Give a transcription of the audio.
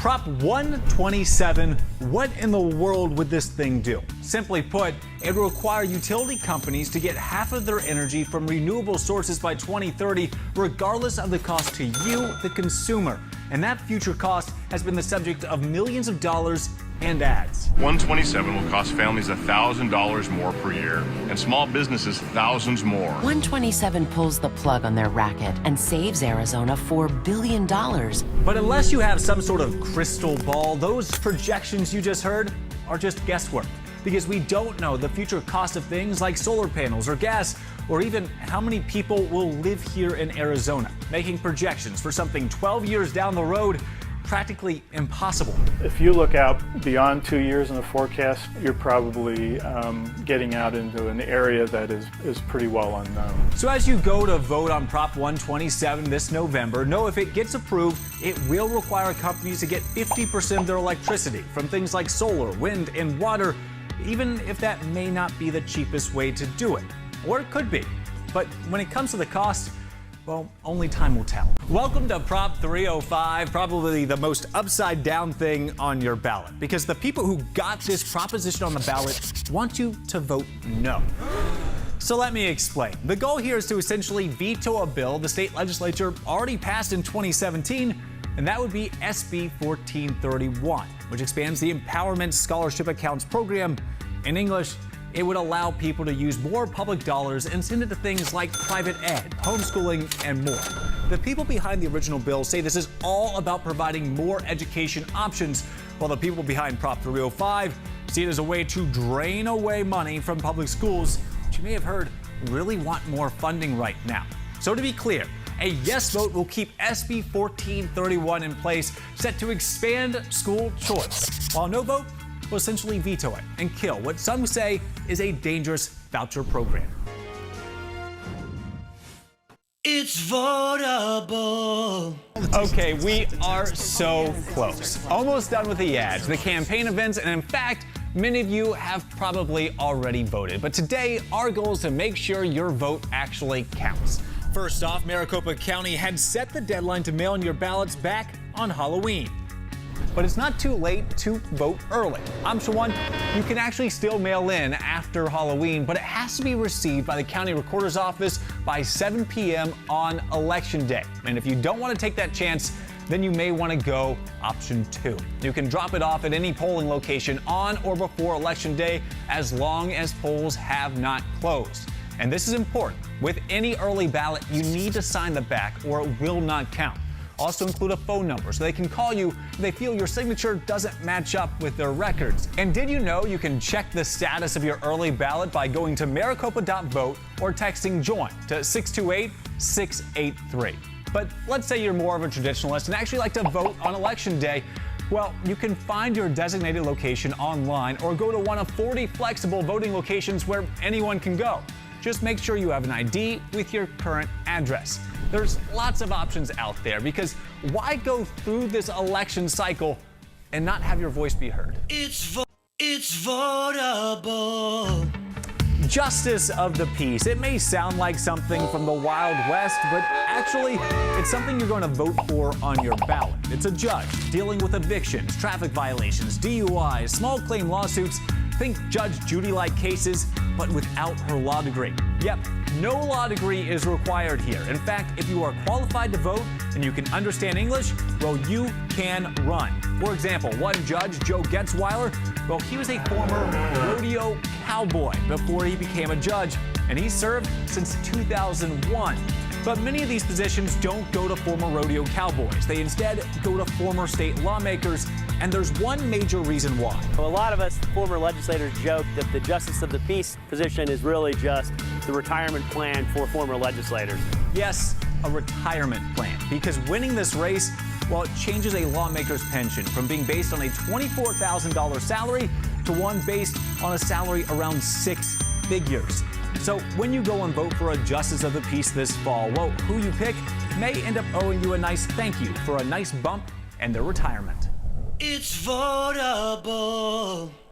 Prop 127, what in the world would this thing do? Simply put, it would require utility companies to get half of their energy from renewable sources by 2030, regardless of the cost to you, the consumer. And that future cost has been the subject of millions of dollars and ads. 127 will cost families $1,000 more per year and small businesses thousands more. 127 pulls the plug on their racket and saves Arizona $4 billion. But unless you have some sort of crystal ball, those projections you just heard are just guesswork. Because we don't know the future cost of things like solar panels or gas, or even how many people will live here in Arizona. Making projections for something 12 years down the road practically impossible. If you look out beyond 2 years in the forecast, you're probably getting out into an area that is pretty well unknown. So as you go to vote on Prop 127 this November, know if it gets approved, it will require companies to get 50% of their electricity from things like solar, wind, and water, even if that may not be the cheapest way to do it. Or it could be. But when it comes to the cost, well, only time will tell. Welcome to Prop 305, probably the most upside down thing on your ballot, because the people who got this proposition on the ballot want you to vote no. So let me explain. The goal here is to essentially veto a bill the state legislature already passed in 2017, and that would be SB 1431, which expands the Empowerment Scholarship Accounts program. In English, it would allow people to use more public dollars and send it to things like private ed, homeschooling, and more. The people behind the original bill say this is all about providing more education options, while the people behind Prop 305 see it as a way to drain away money from public schools, which you may have heard really want more funding right now. So to be clear, a yes vote will keep SB 1431 in place, set to expand school choice, while no vote will essentially veto it and kill what some say is a dangerous voucher program. It's votable. Okay, we are so close. Almost done with the ads, the campaign events, and in fact, many of you have probably already voted. But today, our goal is to make sure your vote actually counts. First off, Maricopa County had set the deadline to mail in your ballots back on Halloween. But it's not too late to vote early. Option 1, you can actually still mail in after Halloween, but it has to be received by the county recorder's office by 7 p.m. on Election Day. And if you don't want to take that chance, then you may want to go option 2. You can drop it off at any polling location on or before Election Day as long as polls have not closed. And this is important. With any early ballot, you need to sign the back or it will not count. Also include a phone number so they can call you if they feel your signature doesn't match up with their records. And did you know you can check the status of your early ballot by going to maricopa.vote or texting JOIN to 628-683. But let's say you're more of a traditionalist and actually like to vote on Election Day. Well, you can find your designated location online or go to one of 40 flexible voting locations where anyone can go. Just make sure you have an ID with your current address. There's lots of options out there because why go through this election cycle and not have your voice be heard? It's votable. Justice of the peace. It may sound like something from the Wild West, but actually, it's something you're going to vote for on your ballot. It's a judge dealing with evictions, traffic violations, DUIs, small claim lawsuits. Think Judge Judy-like cases, but without her law degree. Yep, no law degree is required here. In fact, if you are qualified to vote and you can understand English, well, you can run. For example, one judge, Joe Getzweiler, well, he was a former rodeo cowboy before he became a judge, and he served since 2001. But many of these positions don't go to former rodeo cowboys. They instead go to former state lawmakers, and there's one major reason why. Well, a lot of us former legislators joke that the Justice of the Peace position is really just the retirement plan for former legislators. Yes, a retirement plan, because winning this race, well, it changes a lawmaker's pension from being based on a $24,000 salary to one based on a salary around 6 figures. So when you go and vote for a Justice of the Peace this fall, well, who you pick may end up owing you a nice thank you for a nice bump and their retirement. It's votable.